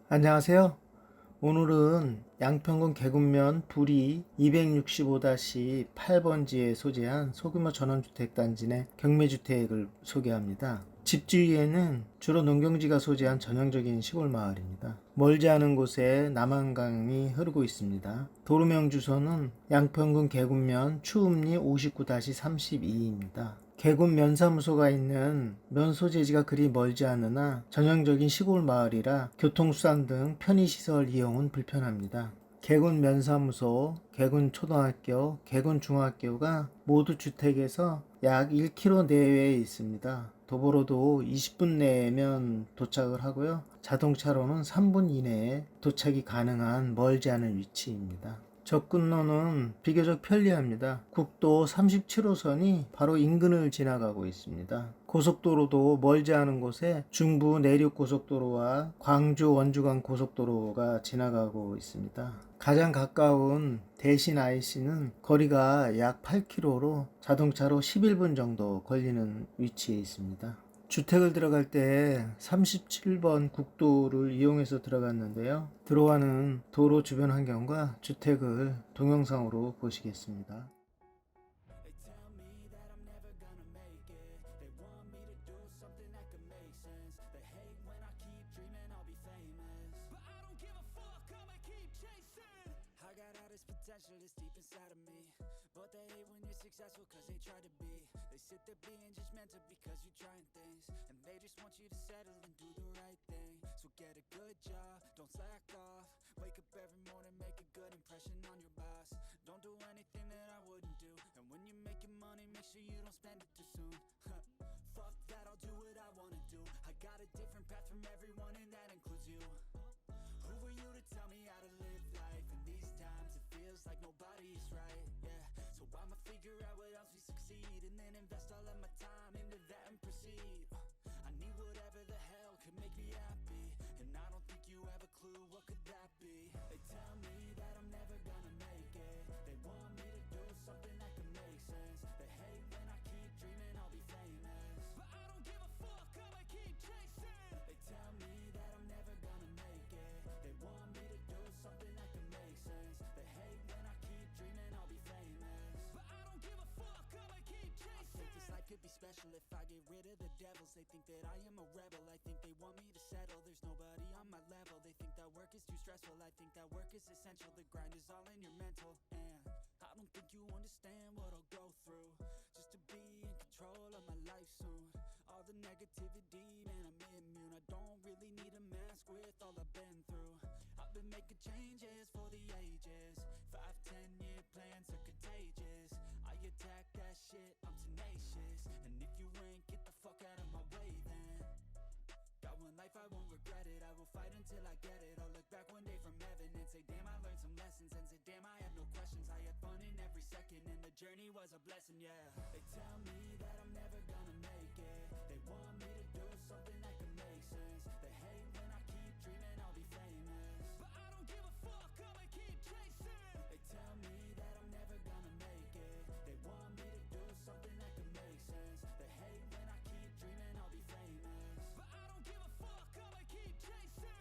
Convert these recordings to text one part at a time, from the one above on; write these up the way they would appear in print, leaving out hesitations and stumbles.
안녕하세요. 오늘은 양평군 계곡면 부리 265-8번지에 소재한 소규모 전원주택단지 내 경매주택을 소개합니다. 집 주위에는 주로 농경지가 소재한 전형적인 시골 마을입니다. 멀지 않은 곳에 남한강이 흐르고 있습니다. 도로명 주소는 양평군 계곡면 추읍리 59-32입니다. 계곡 면사무소가 있는 면소재지가 그리 멀지 않으나 전형적인 시골 마을이라 교통수단 등 편의시설 이용은 불편합니다. 계군 면사무소, 계군 초등학교, 계군 중학교가 모두 주택에서 약 1km 내외에 있습니다. 도보로도 20분 내면 도착을 하고요. 자동차로는 3분 이내에 도착이 가능한 멀지 않은 위치입니다. 접근로는 비교적 편리합니다. 국도 37호선이 바로 인근을 지나가고 있습니다. 고속도로도 멀지 않은 곳에 중부 내륙고속도로와 광주 원주간 고속도로가 지나가고 있습니다. 가장 가까운 대신 IC는 거리가 약 8km로 자동차로 11분 정도 걸리는 위치에 있습니다. 주택을 들어갈 때 37번 국도를 이용해서 들어갔는데요. 들어가는 도로 주변 환경과 주택을 동영상으로 보시겠습니다. Potential is deep inside of me, but they hate when you're successful cause they try to be. They sit there being judgmental because you're trying things, and they just want you to settle and do the right thing. So get a good job, don't slack off, wake up every morning, make a good impression on your boss. Don't do anything that I wouldn't do, and when you're making money, make sure you don't spend it too soon. Fuck that, I'll do what I wanna do. I got a different path from everyone and that includes you. Who were you to tell me how to live life? In these times it feels like nobody's right, yeah. So I'ma figure out what else we succeed, and then invest all of my time into that and proceed. I need whatever the hell could make me happy, and I don't think you have a clue what could that be. They tell me that I'm never gonna make it, they want me to do something that could make sense. They hate when I keep dreaming I'll be famous, but I don't give a fuck, I'ma keep chasing. They tell me that I'm never gonna make it, they want me to do something that could make sense. They hate when I keep dreaming I'll be famous, but I don't give a fuck, I'ma keep chasing. I think this life could be special if I get rid of the devils. They think that I am a rebel, I think they want me to settle. There's nobody on my level, they think that work is too stressful. I think that work is essential, the grind is all in your mental. And I don't think you understand what I'll go through just to be in control of my life soon. All the negativity, man, I'm immune. I don't really need a mask with all I've been through. I've been making changes for the ages. 5-10 year plans are contagious. I attack that shit, I'm tenacious. And if you ain't, get the fuck out of my way then. Got one life, I won't regret it. I will fight until I get it. I'll look back one day from heaven and say, damn, I learned some lessons. And say, damn, I have no questions. I had fun in every second, and the journey was a blessing, yeah. They tell me that I'm never gonna make it, they want me to do something that could make sense. They hate when I keep dreaming I'll be famous, but I don't give a fuck, I'ma keep chasing. They tell me that I'm never gonna make it, they want me to do something that could make sense. They hate when I keep dreaming I'll be famous, but I don't give a fuck, I'ma keep chasing.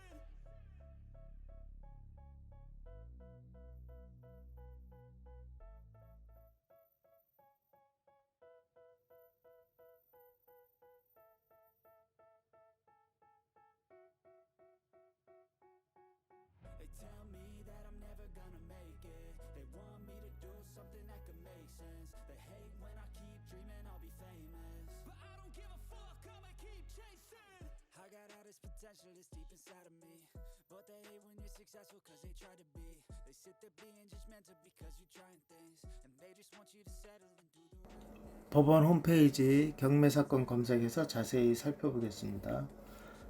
They tell me that I'm never gonna make it, they want me to do something that could make sense. They hate when I keep dreaming I'll be famous, but I don't give a fuck, I'ma keep chasing. I got all this potential that's deep inside of me, but they hate when you're successful cause they try to be. They sit there being judgmental because you're trying things, and they just want you to settle and do the right thing. 법원 홈페이지 경매사건 검색해서 자세히 살펴보겠습니다.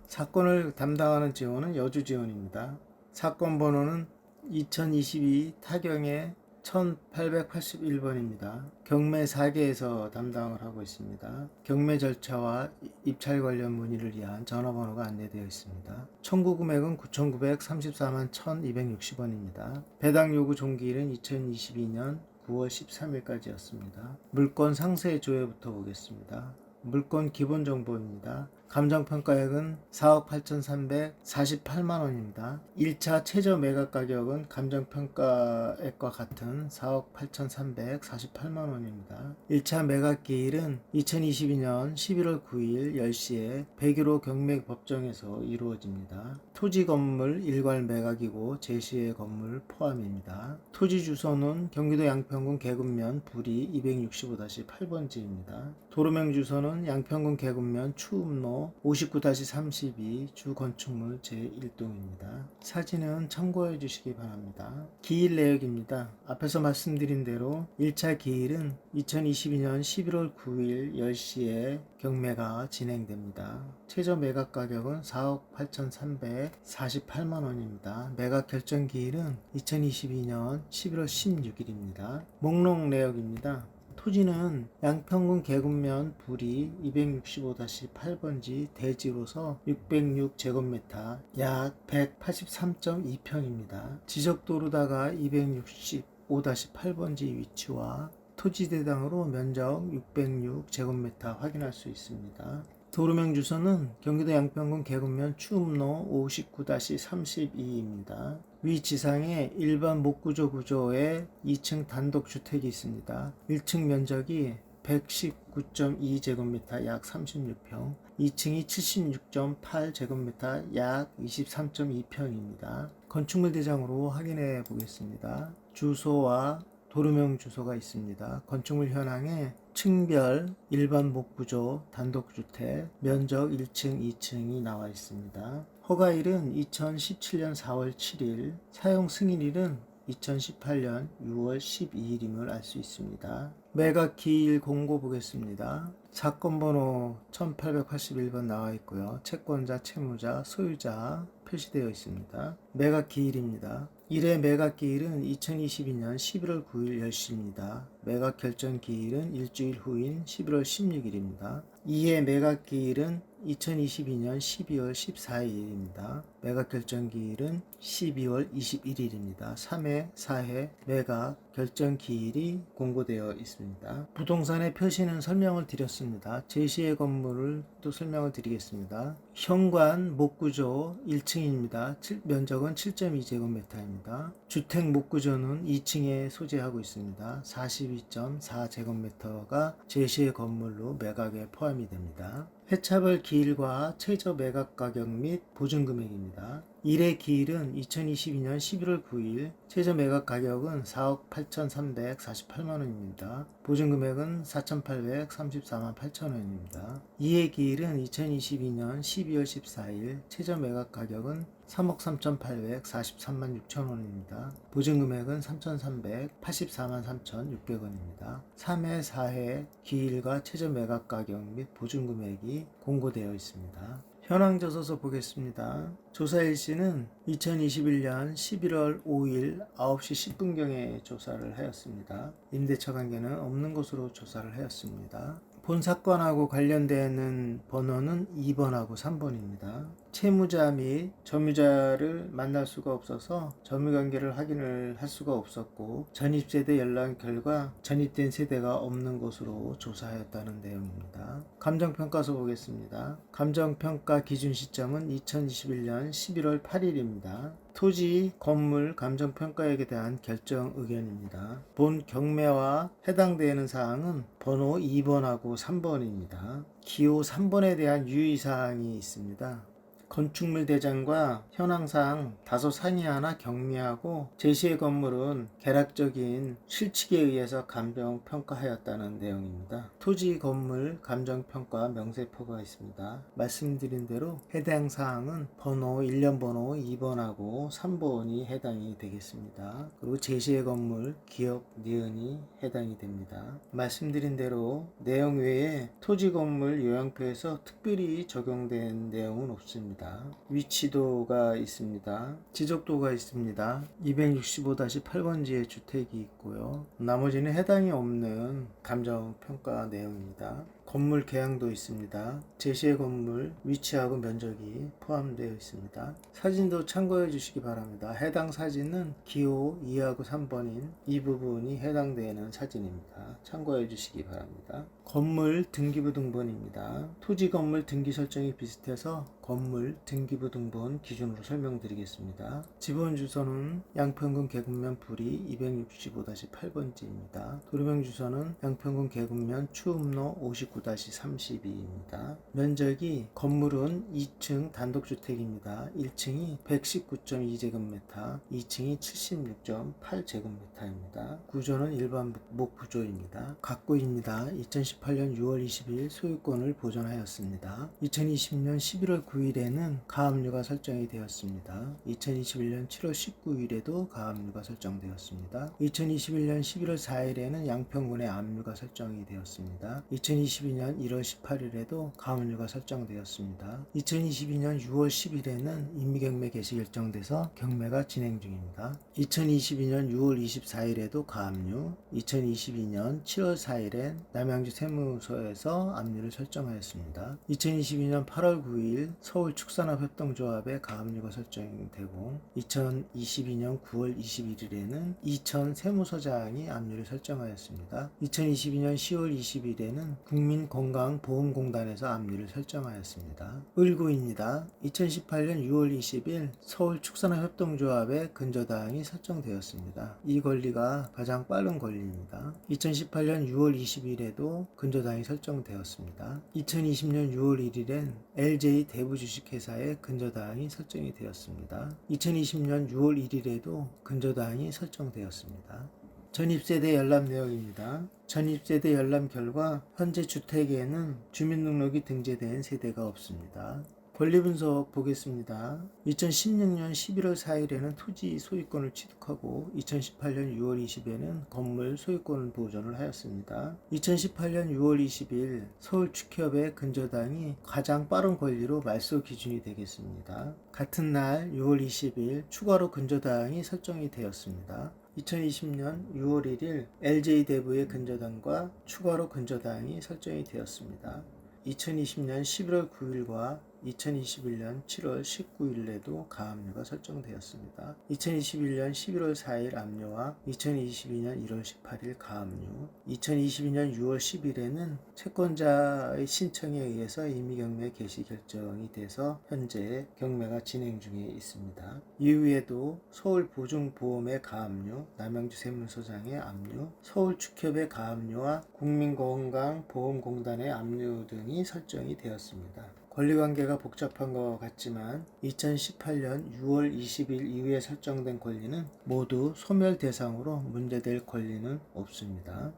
사건을 담당하는 지원은 여주지원입니다. 사건 번호는 2022 타경의 1881번입니다. 경매 4개에서 담당을 하고 있습니다. 경매 절차와 입찰 관련 문의를 위한 전화번호가 안내되어 있습니다. 청구 금액은 9,934만 1,260원입니다. 배당 요구 종기일은 2022년 9월 13일까지였습니다. 물건 상세 조회부터 보겠습니다. 물건 기본 정보입니다. 감정평가액은 4억 8,348만 원입니다. 1차 최저 매각 가격은 감정평가액과 같은 4억 8,348만 원입니다. 1차 매각 기일은 2022년 11월 9일 10시에 101호 경매법정에서 이루어집니다. 토지 건물 일괄 매각이고 제시의 건물 포함입니다. 토지 주소는 경기도 양평군 계급면 부리 265-8번지입니다. 도로명 주소는 양평군 계급면 추읍로 59-32 주 건축물 제1동입니다. 사진은 참고해 주시기 바랍니다. 기일 내역입니다. 앞에서 말씀드린 대로 1차 기일은 2022년 11월 9일 10시에 경매가 진행됩니다. 최저 매각 가격은 4억 8,348만 원입니다. 매각 결정 기일은 2022년 11월 16일입니다. 목록 내역입니다. 토지는 양평군 계급면 부리 265-8번지 대지로서 606제곱미터 약 183.2평입니다. 지적도로다가 265-8번지 위치와 토지 대당으로 면적 606제곱미터 확인할 수 있습니다. 도로명 주소는 경기도 양평군 계급면 추읍로 59-32입니다. 위 지상에 일반 목구조 구조의 2층 단독주택이 있습니다. 1층 면적이 119.2제곱미터 약 36평, 2층이 76.8제곱미터 약 23.2평입니다. 건축물 대장으로 확인해 보겠습니다. 주소와 도로명 주소가 있습니다. 건축물 현황에 층별 일반 목구조 단독주택 면적 1층 2층이 나와 있습니다. 허가일은 2017년 4월 7일, 사용 승인일은 2018년 6월 12일임을 알 수 있습니다. 매각 기일 공고 보겠습니다. 사건 번호 1881번 나와 있고요. 채권자, 채무자, 소유자 표시되어 있습니다. 매각 기일입니다. 1회 매각 기일은 2022년 11월 9일 10시입니다. 매각 결정 기일은 일주일 후인 11월 16일입니다. 2회 매각 기일은 2022년 12월 14일입니다. 매각 결정 기일은 12월 21일입니다. 3회, 4회 매각 결정 기일이 공고되어 있습니다. 부동산의 표시는 설명을 드렸습니다. 제시의 건물을 또 설명을 드리겠습니다. 현관 목구조 1층입니다. 면적은 7.2제곱미터입니다. 주택 목구조는 2층에 소재하고 있습니다. 42.4제곱미터가 제시의 건물로 매각에 포함이 됩니다. 회차별 기일과 최저 매각 가격 및 보증금액입니다. 1회 기일은 2022년 11월 9일, 최저 매각 가격은 4억 8,348만 원입니다. 보증금액은 4,834만 8천 원입니다. 2회 기일은 2022년 12월 14일, 최저 매각 가격은 3억 3,843만 6천 원입니다. 보증금액은 3,384만 3,600원입니다. 3회, 4회 기일과 최저 매각 가격 및 보증금액이 공고되어 있습니다. 현황 조서서 보겠습니다. 조사 일시는 2021년 11월 5일 9시 10분경에 조사를 하였습니다. 임대차 관계는 없는 것으로 조사를 하였습니다. 본 사건하고 관련되는 번호는 2번하고 3번입니다. 채무자 및 점유자를 만날 수가 없어서 점유관계를 확인을 할 수가 없었고, 전입세대 연락 결과 전입된 세대가 없는 것으로 조사하였다는 내용입니다. 감정평가서 보겠습니다. 감정평가 기준 시점은 2021년 11월 8일입니다. 토지, 건물, 감정평가액에 대한 결정 의견입니다. 본 경매와 해당되는 사항은 번호 2번하고 3번입니다. 기호 3번에 대한 유의사항이 있습니다. 건축물 대장과 현황상 다소 상이하나 경미하고 제시의 건물은 개락적인 실칙에 의해서 감정평가하였다는 내용입니다. 토지, 건물, 감정평가 명세표가 있습니다. 말씀드린 대로 해당 사항은 번호 1년 번호 2번하고 3번이 해당이 되겠습니다. 그리고 제시의 건물, 기업, 니은이 해당이 됩니다. 말씀드린 대로 내용 외에 토지, 건물 요양표에서 특별히 적용된 내용은 없습니다. 위치도가 있습니다. 지적도가 있습니다. 265-8번지의 주택이 있고요. 나머지는 해당이 없는 감정평가 내용입니다. 건물 계양도 있습니다. 제시의 건물 위치하고 면적이 포함되어 있습니다. 사진도 참고해 주시기 바랍니다. 해당 사진은 기호 2하고 3번인 이 부분이 해당되는 사진입니다. 참고해 주시기 바랍니다. 건물 등기부 등본입니다. 토지 건물 등기 설정이 비슷해서 건물 등기부 등본 기준으로 설명드리겠습니다. 지분 주소는 양평군 계곡면 부리 265-8번지입니다. 도로명 주소는 양평군 계곡면 추읍로 59-32입니다. 면적이 건물은 2층 단독주택입니다. 1층이 119.2제곱미터, 2층이 76.8제곱미터입니다. 구조는 일반 목구조입니다. 각구입니다. 2018년 6월 20일 소유권을 보존하였습니다. 2020년 11월 9일에는 가압류가 설정이 되었습니다. 2021년 7월 19일에도 가압류가 설정되었습니다. 2021년 11월 4일에는 양평군의 압류가 설정이 되었습니다. 2022년 1월 18일에도 가압류가 설정되었습니다. 2022년 6월 10일에는 임미경매 개시 결정돼서 경매가 진행 중입니다. 2022년 6월 24일에도 가압류, 2022년 7월 4일엔 남양주 세무서에서 압류를 설정하였습니다. 2022년 8월 9일 서울축산업협동조합의 가압류가 설정되고 2022년 9월 21일에는 이천 세무서장이 압류를 설정하였습니다. 2022년 10월 20일에는 국민건강보험공단에서 압류를 설정하였습니다. 을구입니다. 2018년 6월 20일 서울축산업협동조합의 근저당이 설정되었습니다. 이 권리가 가장 빠른 권리입니다. 2018년 6월 20일에도 근저당이 설정되었습니다. 2020년 6월 1일엔 LJ 대부주식회사의 근저당이 설정이 되었습니다. 2020년 6월 1일에도 근저당이 설정되었습니다. 전입세대 열람 내역입니다. 전입세대 열람 결과 현재 주택에는 주민등록이 등재된 세대가 없습니다. 권리분석 보겠습니다. 2016년 11월 4일에는 토지 소유권을 취득하고 2018년 6월 20일에는 건물 소유권을 보존을 하였습니다. 2018년 6월 20일 서울축협의 근저당이 가장 빠른 권리로 말소 기준이 되겠습니다. 같은 날 6월 20일 추가로 근저당이 설정이 되었습니다. 2020년 6월 1일 LJ대부의 근저당과 추가로 근저당이 설정이 되었습니다. 2020년 11월 9일과 2021년 7월 19일에도 가압류가 설정되었습니다. 2021년 11월 4일 압류와 2022년 1월 18일 가압류, 2022년 6월 10일에는 채권자의 신청에 의해서 임의경매 개시 결정이 돼서 현재 경매가 진행 중에 있습니다. 이후에도 서울보증보험의 가압류, 남양주 세무서장의 압류, 서울축협의 가압류와 국민건강보험공단의 압류 등이 설정이 되었습니다. 권리관계가 복잡한 것 같지만 2018년 6월 20일 이후에 설정된 권리는 모두 소멸 대상으로 문제될 권리는 없습니다.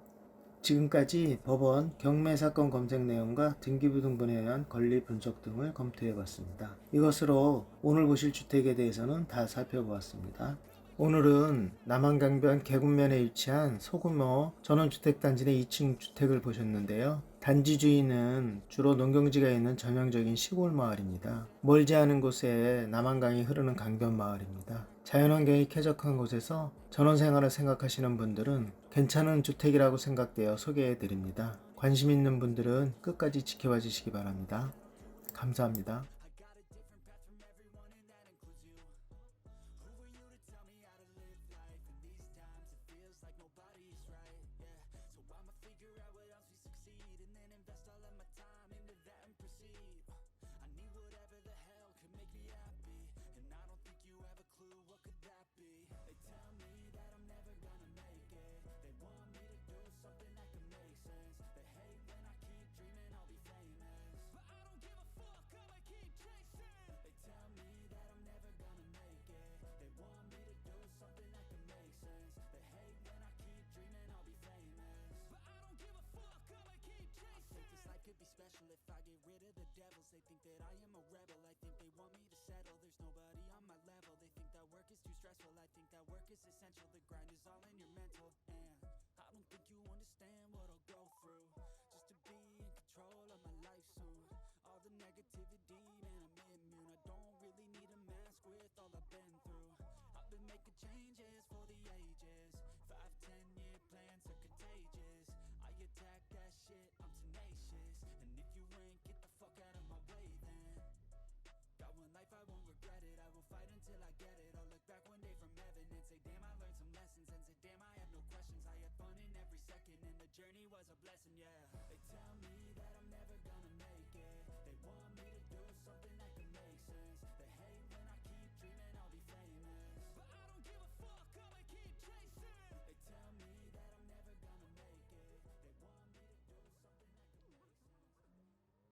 지금까지 법원 경매사건 검색 내용과 등기부 등본에 의한 권리 분석 등을 검토해봤습니다. 이것으로 오늘 보실 주택에 대해서는 다 살펴보았습니다. 오늘은 남한강변 계곡면에 위치한 소규모 전원주택단지 내 2층 주택을 보셨는데요. 단지 주인은 주로 농경지가 있는 전형적인 시골 마을입니다. 멀지 않은 곳에 남한강이 흐르는 강변 마을입니다. 자연환경이 쾌적한 곳에서 전원생활을 생각하시는 분들은 괜찮은 주택이라고 생각되어 소개해드립니다. 관심 있는 분들은 끝까지 지켜봐 주시기 바랍니다. 감사합니다.